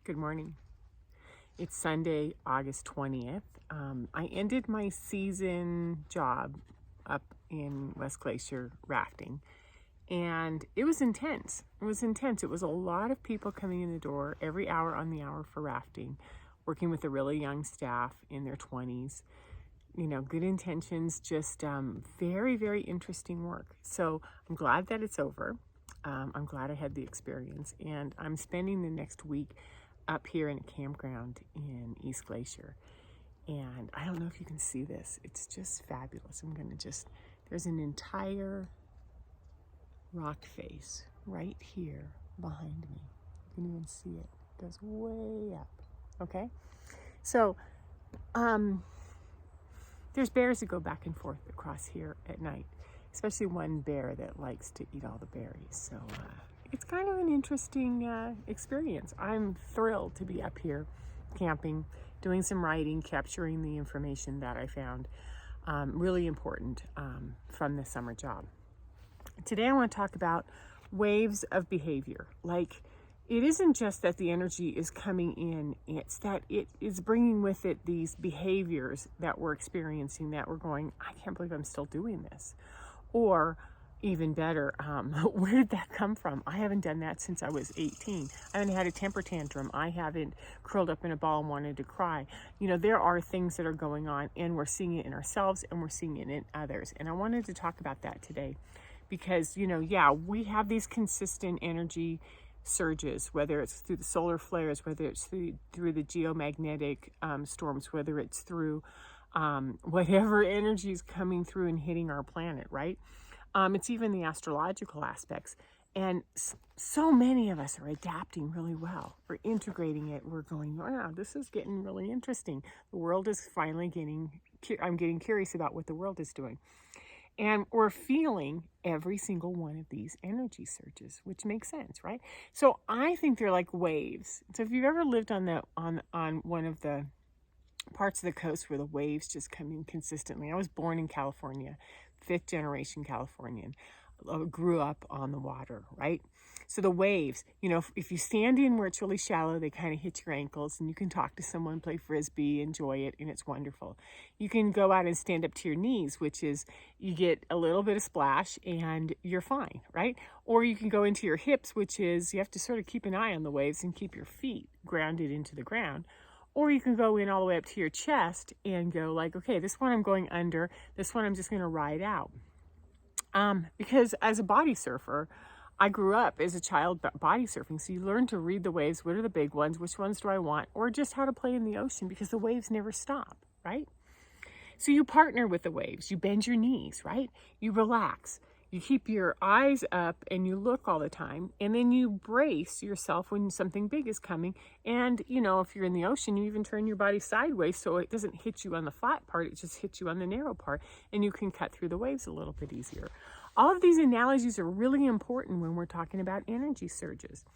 Good morning. It's Sunday, August 20th. I ended my season job up in West Glacier rafting, and it was intense. It was a lot of people coming in the door every hour on the hour for rafting, working with a really young staff in their 20s. Good intentions, just very, very interesting work. So I'm glad that it's over. I'm glad I had the experience, and I'm spending the next week up here in a campground in East Glacier. And I don't know if you can see this. It's just fabulous. There's an entire rock face right here behind me. You can even see it. It goes way up. Okay? So, there's bears that go back and forth across here at night, especially one bear that likes to eat all the berries. So, it's kind of an interesting experience. I'm thrilled to be up here camping, doing some writing, capturing the information that I found really important from the summer job. Today I want to talk about waves of behavior. Like, it isn't just that the energy is coming in, it's that it is bringing with it these behaviors that we're experiencing, that we're going, I can't believe I'm still doing this. Or even better, where did that come from? I haven't done that since I was 18. I haven't had a temper tantrum. I haven't curled up in a ball and wanted to cry. There are things that are going on, and we're seeing it in ourselves and we're seeing it in others. And I wanted to talk about that today because, we have these consistent energy surges, whether it's through the solar flares, whether it's through the geomagnetic storms, whether it's through whatever energy is coming through and hitting our planet, right? It's even the astrological aspects. And so many of us are adapting really well. We're integrating it. We're going, wow, this is getting really interesting. The world is finally I'm getting curious about what the world is doing. And we're feeling every single one of these energy surges, which makes sense, right? So I think they're like waves. So if you've ever lived on one of the parts of the coast where the waves just come in consistently. I was born in California, 5th generation Californian, grew up on the water, right? So the waves, if you stand in where it's really shallow, they kind of hit your ankles, and you can talk to someone, play frisbee, enjoy it, and it's wonderful. You can go out and stand up to your knees, which is you get a little bit of splash and you're fine, right? Or you can go into your hips, which is you have to sort of keep an eye on the waves and keep your feet grounded into the ground. Or you can go in all the way up to your chest and go like, okay, this one I'm going under, this one I'm just going to ride out. Because as a body surfer, I grew up as a child body surfing. So you learn to read the waves. What are the big ones? Which ones do I want? Or just how to play in the ocean, because the waves never stop, right? So you partner with the waves. You bend your knees, right? You relax. You keep your eyes up and you look all the time, and then you brace yourself when something big is coming. And, if you're in the ocean, you even turn your body sideways so it doesn't hit you on the flat part, it just hits you on the narrow part, and you can cut through the waves a little bit easier. All of these analogies are really important when we're talking about energy surges,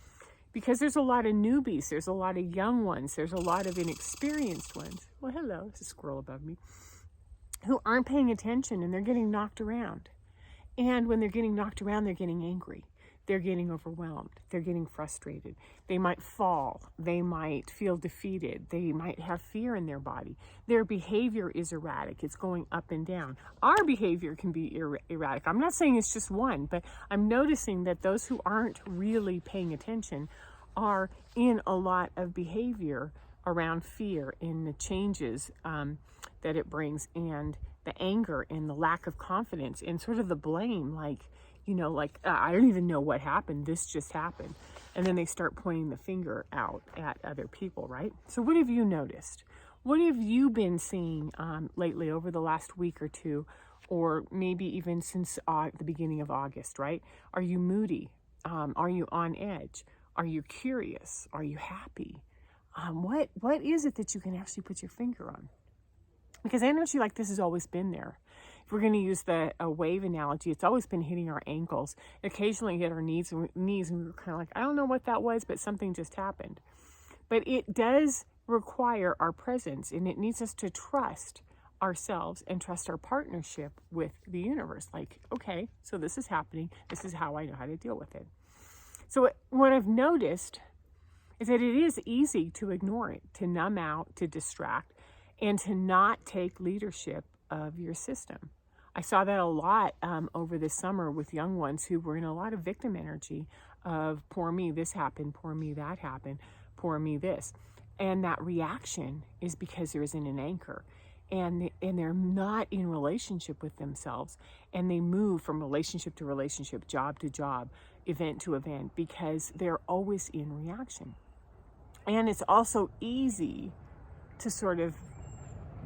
because there's a lot of newbies, there's a lot of young ones, there's a lot of inexperienced ones. Well, hello, there's a squirrel above me, who aren't paying attention, and they're getting knocked around. And when they're getting knocked around, they're getting angry. They're getting overwhelmed. They're getting frustrated. They might fall. They might feel defeated. They might have fear in their body. Their behavior is erratic. It's going up and down. Our behavior can be erratic. I'm not saying it's just one, but I'm noticing that those who aren't really paying attention are in a lot of behavior around fear and the changes that it brings, and the anger and the lack of confidence and sort of the blame, I don't even know what happened. This just happened. And then they start pointing the finger out at other people, right? So what have you noticed? What have you been seeing lately over the last week or two, or maybe even since the beginning of August, right? Are you moody? Are you on edge? Are you curious? Are you happy? What is it that you can actually put your finger on? Because energy like this has always been there. If we're going to use a wave analogy, it's always been hitting our ankles, occasionally hit our knees, and we were kind of like, I don't know what that was, but something just happened. But it does require our presence, and it needs us to trust ourselves and trust our partnership with the universe. Like, okay, so this is happening. This is how I know how to deal with it. So what I've noticed is that it is easy to ignore it, to numb out, to distract, and to not take leadership of your system. I saw that a lot over the summer with young ones who were in a lot of victim energy of poor me, this happened, poor me, that happened, poor me, this. And that reaction is because there isn't an anchor. And they're not in relationship with themselves. And they move from relationship to relationship, job to job, event to event, because they're always in reaction. And it's also easy to sort of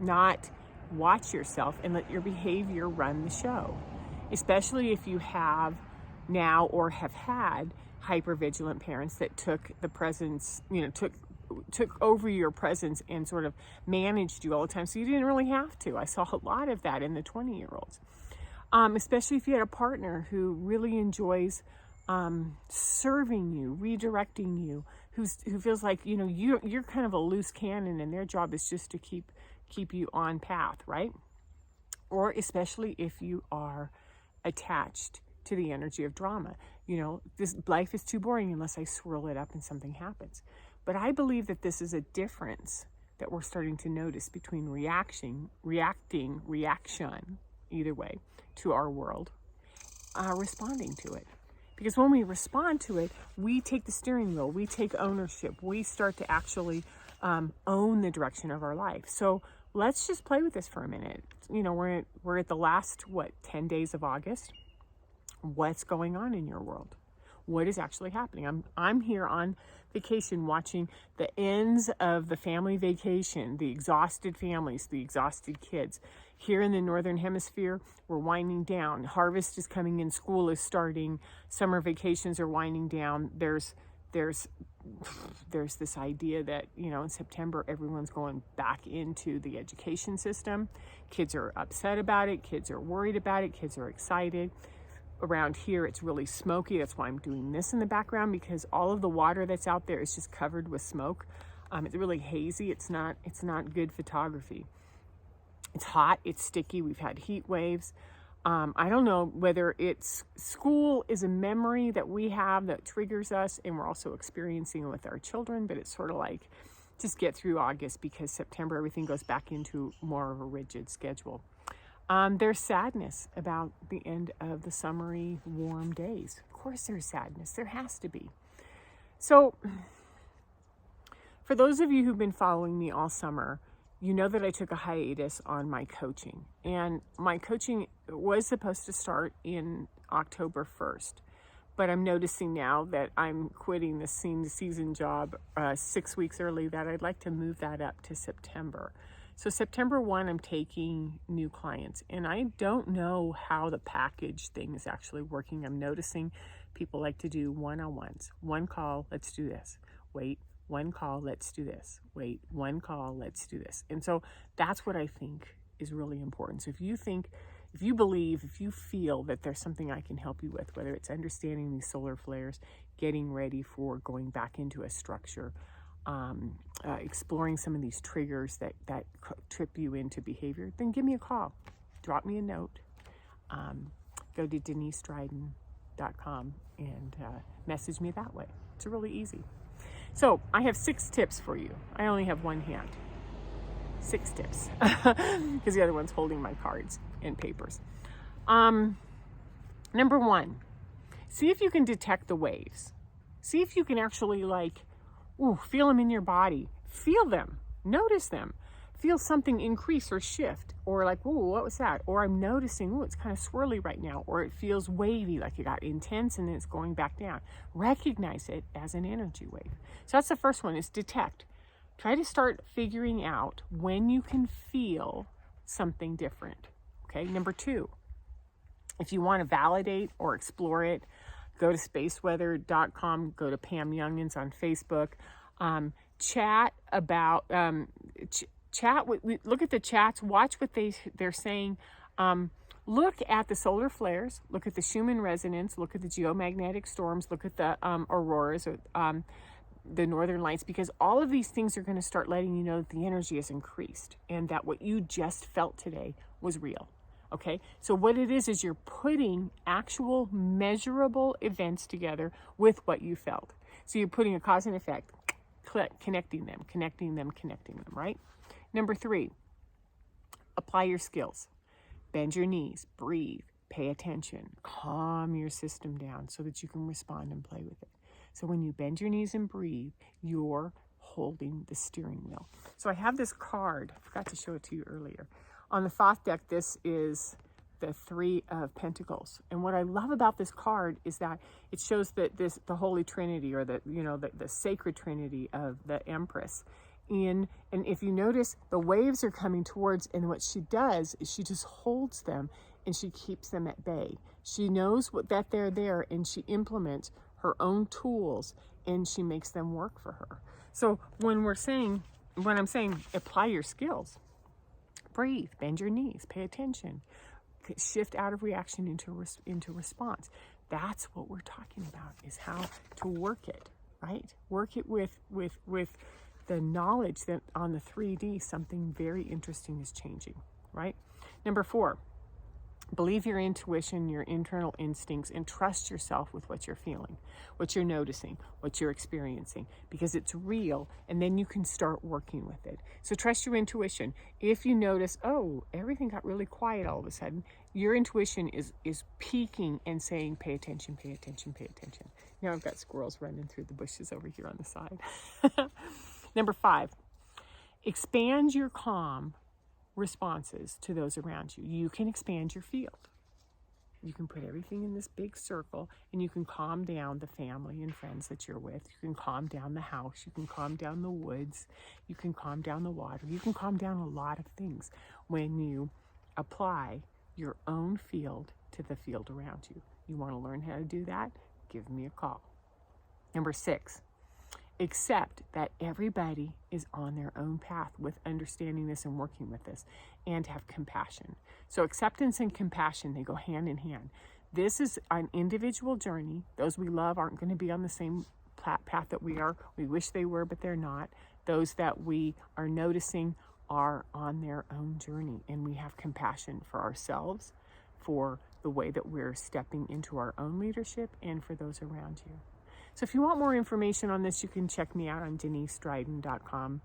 not watch yourself and let your behavior run the show, especially if you have now or have had hypervigilant parents that took the presence, took over your presence and sort of managed you all the time. So you didn't really have to. I saw a lot of that in the 20-year-olds, especially if you had a partner who really enjoys serving you, redirecting you, who feels like, you're kind of a loose cannon and their job is just to keep you on path, right? Or especially if you are attached to the energy of drama. This life is too boring unless I swirl it up and something happens. But I believe that this is a difference that we're starting to notice between reaction, either way, to our world, responding to it. Because when we respond to it, we take the steering wheel, we take ownership, we start to actually own the direction of our life. So let's just play with this for a minute. We're at the last, 10 days of August. What's going on in your world? What is actually happening? I'm here on vacation watching the ends of the family vacation, the exhausted families, the exhausted kids. Here in the Northern Hemisphere, we're winding down. Harvest is coming in, school is starting, summer vacations are winding down. There's this idea that, in September, everyone's going back into the education system. Kids are upset about it. Kids are worried about it. Kids are excited. Around here, it's really smoky. That's why I'm doing this in the background, because all of the water that's out there is just covered with smoke. It's really hazy. It's not good photography. It's hot. It's sticky. We've had heat waves. I don't know whether it's school is a memory that we have that triggers us, and we're also experiencing it with our children, but it's sort of like, just get through August, because September, everything goes back into more of a rigid schedule. There's sadness about the end of the summery, warm days. Of course there's sadness. There has to be. So for those of you who've been following me all summer, you know that I took a hiatus on my coaching. And my coaching was supposed to start in October 1st. But I'm noticing now that I'm quitting the season job 6 weeks early, that I'd like to move that up to September. So September 1, I'm taking new clients, and I don't know how the package thing is actually working. I'm noticing people like to do one-on-ones. One call, let's do this. Wait, one call, let's do this. Wait, one call, let's do this. And so that's what I think is really important. So if you feel that there's something I can help you with, whether it's understanding these solar flares, getting ready for going back into a structure, exploring some of these triggers that trip you into behavior, then give me a call. Drop me a note. Go to DeniseDryden.com and message me that way. It's really easy. So I have 6 tips for you. I only have one hand. 6 tips, because the other one's holding my cards and papers. Number 1, see if you can detect the waves. See if you can actually feel them in your body. Feel them. Notice them. Feel something increase or shift, or what was that? Or I'm noticing, it's kind of swirly right now, or it feels wavy, like it got intense and then it's going back down. Recognize it as an energy wave. So that's the first one, is detect. Try to start figuring out when you can feel something different. Okay. Number 2, if you want to validate or explore it, go to spaceweather.com, go to Pam Youngins on Facebook, chat about, look at the chats, watch what they're saying, look at the solar flares, look at the Schumann resonance, look at the geomagnetic storms, look at the auroras, or the northern lights, because all of these things are going to start letting you know that the energy has increased and that what you just felt today was real. Okay, so what it is you're putting actual measurable events together with what you felt. So you're putting a cause and effect. connecting them, right? Number 3, apply your skills. Bend your knees, breathe, pay attention, calm your system down so that you can respond and play with it. So when you bend your knees and breathe, you're holding the steering wheel. So I have this card, I forgot to show it to you earlier. On the Thoth deck, this is the 3 of Pentacles. And what I love about this card is that it shows that the Holy Trinity, or the sacred Trinity of the Empress. And if you notice, the waves are coming towards, and what she does is she just holds them and she keeps them at bay. She knows that they're there, and she implements her own tools and she makes them work for her. So when I'm saying apply your skills, breathe, bend your knees, pay attention, shift out of reaction into response. That's what we're talking about, is how to work it, right? Work it with the knowledge that on the 3D, something very interesting is changing, right? Number 4, believe your intuition, your internal instincts, and trust yourself with what you're feeling, what you're noticing, what you're experiencing, because it's real, and then you can start working with it. So trust your intuition. If you notice, oh, everything got really quiet all of a sudden, your intuition is peaking and saying, pay attention, pay attention, pay attention. Now I've got squirrels running through the bushes over here on the side. Number 5, expand your calm responses to those around you. You can expand your field. You can put everything in this big circle, and you can calm down the family and friends that you're with. You can calm down the house. You can calm down the woods. You can calm down the water. You can calm down a lot of things when you apply your own field to the field around you. You want to learn how to do that? Give me a call. Number 6, accept that everybody is on their own path with understanding this and working with this, and have compassion. So acceptance and compassion, they go hand in hand. This is an individual journey. Those we love aren't going to be on the same path that we are. We wish they were, but they're not. Those that we are noticing are on their own journey, and we have compassion for ourselves, for the way that we're stepping into our own leadership, and for those around you. So if you want more information on this, you can check me out on DeniseDryden.com.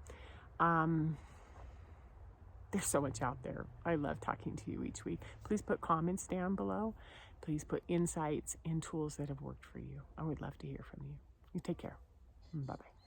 There's so much out there. I love talking to you each week. Please put comments down below. Please put insights and tools that have worked for you. I would love to hear from you. You take care. Bye-bye.